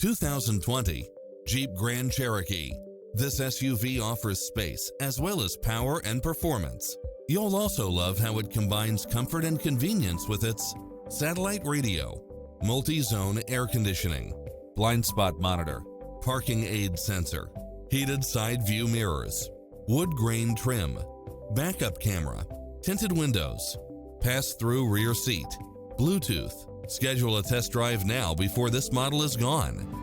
2020 Jeep Grand Cherokee. This SUV offers space as well as power and performance. You'll also love how it combines comfort and convenience with its satellite radio, multi-zone air conditioning, blind spot monitor, parking aid sensor, heated side view mirrors, wood grain trim, backup camera, tinted windows, pass-through rear seat, Bluetooth. Schedule a test drive now before this model is gone.